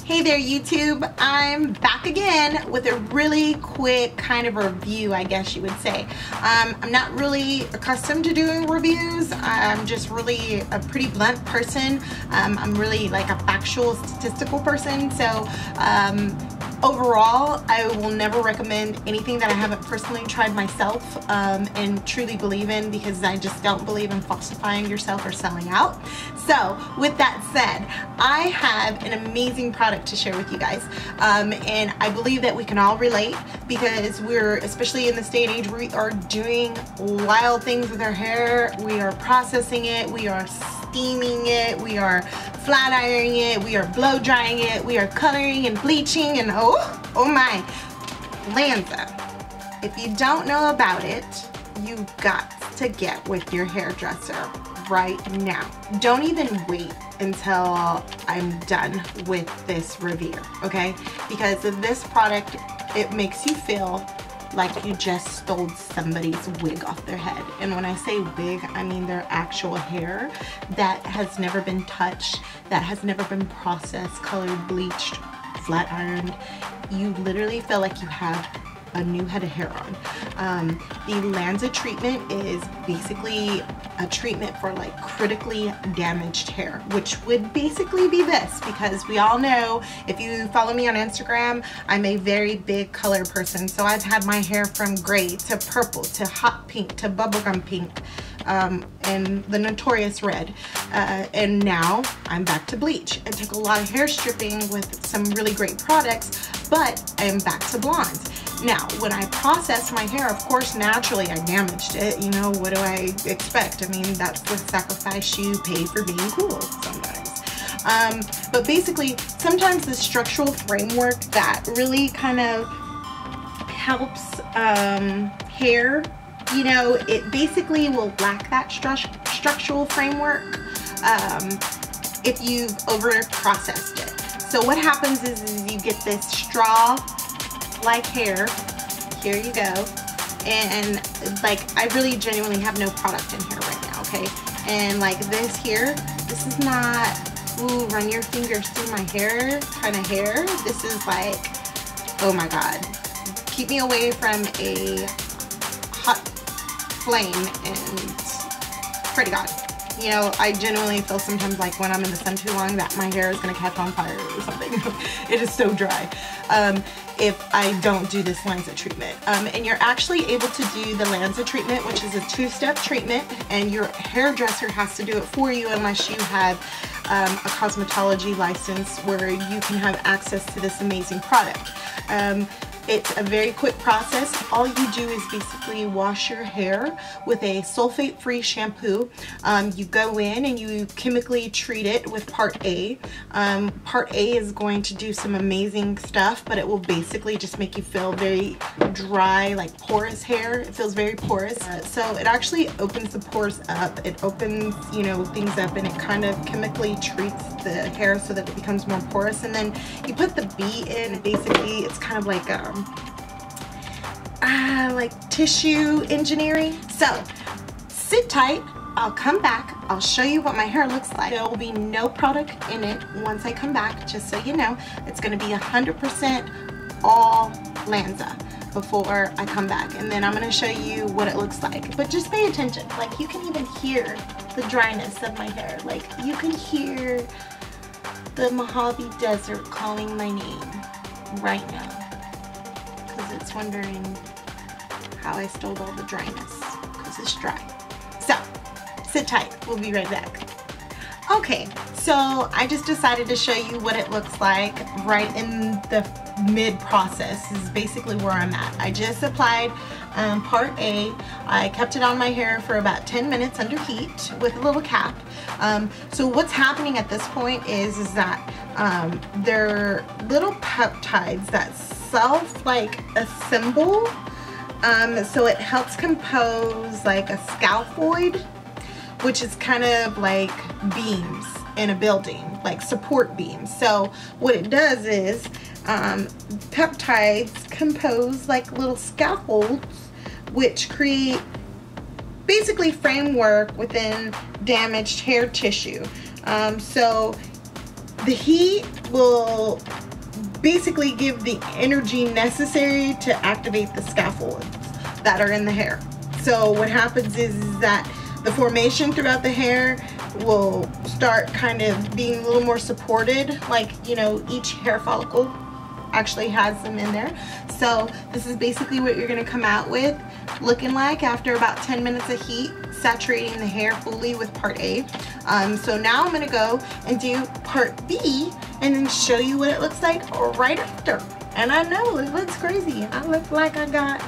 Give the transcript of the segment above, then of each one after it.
Hey there YouTube, I'm back again with a really quick kind of review, I guess you would say. I'm not really accustomed to doing reviews. I'm just really a pretty blunt person. I'm really like a factual, statistical person. So overall, I will never recommend anything that I haven't personally tried myself and truly believe in, because I just don't believe in falsifying yourself or selling out. So with that said, I have an amazing product to share with you guys, and I believe that we can all relate, because we're, especially in this day and age, we are doing wild things with our hair. We are processing it, we are steaming it, we are flat ironing it, we are blow drying it, we are coloring and bleaching, and oh my, Lanza. If you don't know about it, you've got to get with your hairdresser right now. Don't even wait until I'm done with this review, okay? Because this product, it makes you feel like you just stole somebody's wig off their head. And when I say wig, I mean their actual hair that has never been touched, that has never been processed, colored, bleached, flat ironed. You literally feel like you have a new head of hair on. The Lanza treatment is basically a treatment for like critically damaged hair, which would basically be this, because we all know, if you follow me on Instagram, I'm a very big color person. So I've had my hair from gray to purple to hot pink to bubblegum pink, and the notorious red, and now I'm back to bleach. I took a lot of hair stripping with some really great products, but I am back to blondes. Now, when I processed my hair, of course, naturally I damaged it. You know, what do I expect? I mean, that's the sacrifice you pay for being cool sometimes. But basically, sometimes the structural framework that really kind of helps hair, you know, it basically will lack that structural framework if you've over processed it. So what happens is you get this straw like hair. Here you go. And like, I really genuinely have no product in here right now, okay? And like this here, this is not, ooh, run your fingers through my hair kind of hair. This is like, oh my God. Keep me away from a hot flame and pray to God. You know, I genuinely feel sometimes like when I'm in the sun too long that my hair is gonna catch on fire or something. It is so dry if I don't do this Lanza treatment. And you're actually able to do the Lanza treatment, which is a two-step treatment, and your hairdresser has to do it for you unless you have a cosmetology license where you can have access to this amazing product. It's a very quick process. All you do is basically wash your hair with a sulfate-free shampoo. You go in and you chemically treat it with part A. Part A is going to do some amazing stuff, but it will basically just make you feel very dry, like porous hair. It feels very porous. So it actually opens the pores up. It opens, you know, things up, and it kind of chemically treats the hair so that it becomes more porous. And then you put the B in. Basically, it's kind of like tissue engineering. So sit tight, I'll come back, I'll show you what my hair looks like. There will be no product in it once I come back, just so you know. It's going to be 100% all Lanza before I come back, and then I'm going to show you what it looks like. But just pay attention, like you can even hear the dryness of my hair. Like you can hear the Mojave Desert calling my name right now, because it's wondering how I stole all the dryness, because it's dry. So sit tight, we'll be right back. Okay, so I just decided to show you what it looks like right in the mid process is basically where I'm at. I just applied part A. I kept it on my hair for about 10 minutes under heat with a little cap. So what's happening at this point is that they're little peptides that self like assemble. So it helps compose like a scaffold, which is kind of like beams in a building, like support beams. So what it does is peptides compose like little scaffolds, which create basically framework within damaged hair tissue. So the heat will basically give the energy necessary to activate the scaffolds that are in the hair. So what happens is that the formation throughout the hair will start kind of being a little more supported, like, you know, each hair follicle actually has them in there. So this is basically what you're going to come out with looking like after about 10 minutes of heat, saturating the hair fully with part A. So now I'm going to go and do part B and then show you what it looks like right after. And I know it looks crazy. I look like I got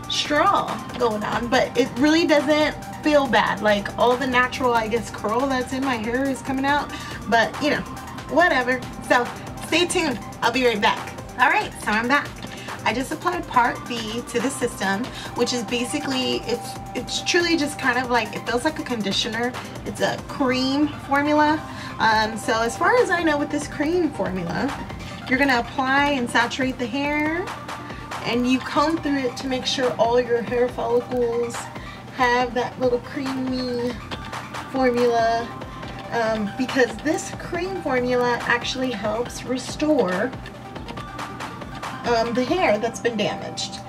straw going on, but it really doesn't feel bad. Like, all the natural, I guess, curl that's in my hair is coming out, but you know, whatever. So stay tuned, I'll be right back. All right, so I'm back. I just applied part B to the system, which is basically, it's truly just kind of like, it feels like a conditioner. It's a cream formula. So as far as I know, with this cream formula, you're gonna apply and saturate the hair, and you comb through it to make sure all your hair follicles have that little creamy formula, because this cream formula actually helps restore the hair that's been damaged.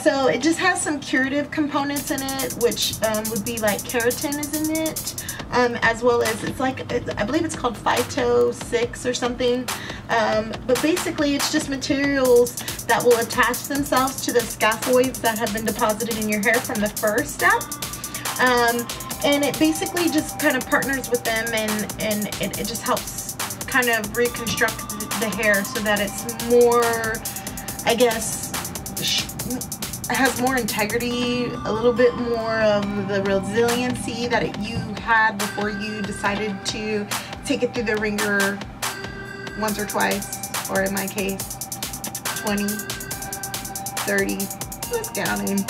So it just has some curative components in it, which would be like keratin is in it, as well as it's like, I believe it's called Phyto 6 or something. But basically it's just materials that will attach themselves to the scaphoids that have been deposited in your hair from the first step. And it basically just kind of partners with them, and it just helps kind of reconstruct the hair so that it's more, I guess, has more integrity, a little bit more of the resiliency that you had before you decided to take it through the ringer once or twice, or in my case 20, 30, let's counting.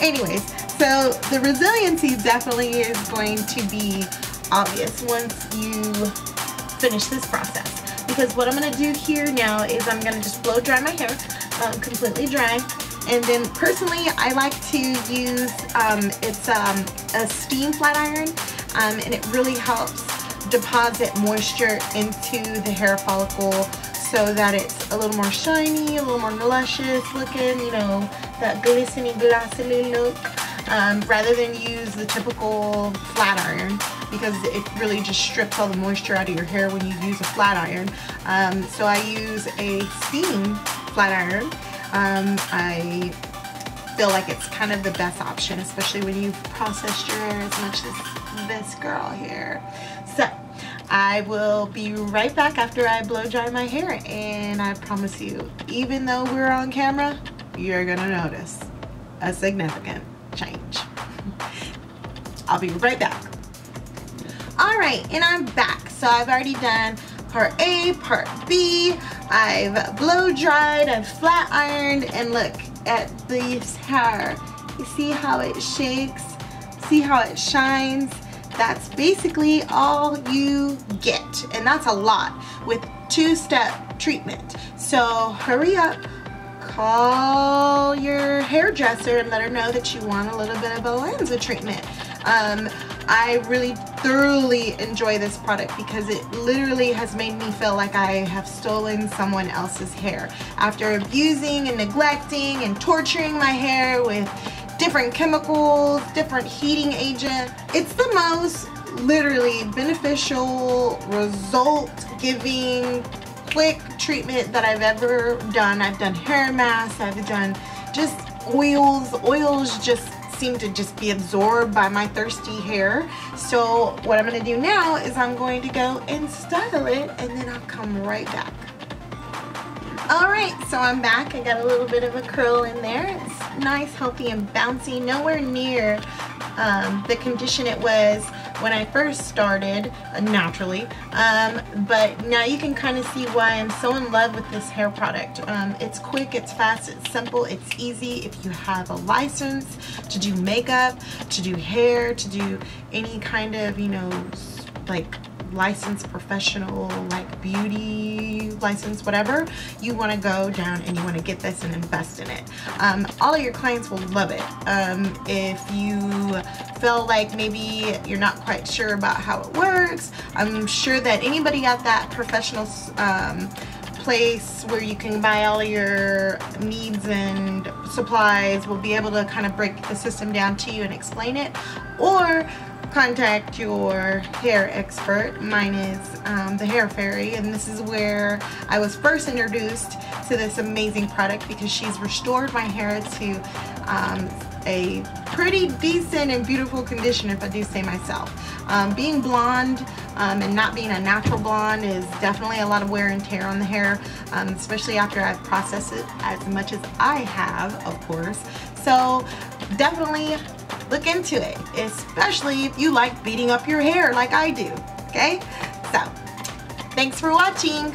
Anyways, so the resiliency definitely is going to be obvious once you finish this process, because what I'm going to do here now is I'm going to just blow dry my hair, completely dry. And then personally, I like to use, it's a steam flat iron, and it really helps deposit moisture into the hair follicle so that it's a little more shiny, a little more luscious looking, you know, that glistening, glossy look, rather than use the typical flat iron, because it really just strips all the moisture out of your hair when you use a flat iron. So I use a steam flat iron. I feel like it's kind of the best option, especially when you've processed your hair as much as this girl here. So I will be right back after I blow dry my hair, and I promise you, even though we're on camera, you're gonna notice a significant change. I'll be right back. All right, and I'm back. So I've already done part A, part B. I've blow dried, I've flat ironed, and look at this hair. You see how it shakes? See how it shines? That's basically all you get, and that's a lot with two-step treatment. So hurry up, call your hairdresser and let her know that you want a little bit of a Lanza treatment. I really thoroughly enjoy this product because it literally has made me feel like I have stolen someone else's hair. After abusing and neglecting and torturing my hair with different chemicals, different heating agent, it's the most literally beneficial, result-giving, quick treatment that I've ever done. I've done hair masks, I've done just oils. Oils just seem to just be absorbed by my thirsty hair. So what I'm going to do now is I'm going to go and style it, and then I'll come right back. Alright, so I'm back. I got a little bit of a curl in there. It's nice, healthy, and bouncy. Nowhere near the condition it was when I first started, naturally. But now you can kind of see why I'm so in love with this hair product. It's quick, it's fast, it's simple, it's easy. If you have a license to do makeup, to do hair, to do any kind of, you know, like licensed professional, like beauty license, whatever, you want to go down and you want to get this and invest in it. All of your clients will love it. If you feel like maybe you're not quite sure about how it works, I'm sure that anybody at that professional place where you can buy all your needs and supplies will be able to kind of break the system down to you and explain it, or contact your hair expert. Mine is the Hair Fairy, and this is where I was first introduced to this amazing product because she's restored my hair to a pretty decent and beautiful condition, if I do say myself. Being blonde and not being a natural blonde is definitely a lot of wear and tear on the hair, especially after I've processed it as much as I have, of course. So definitely look into it, especially if you like beating up your hair like I do, okay? So, thanks for watching.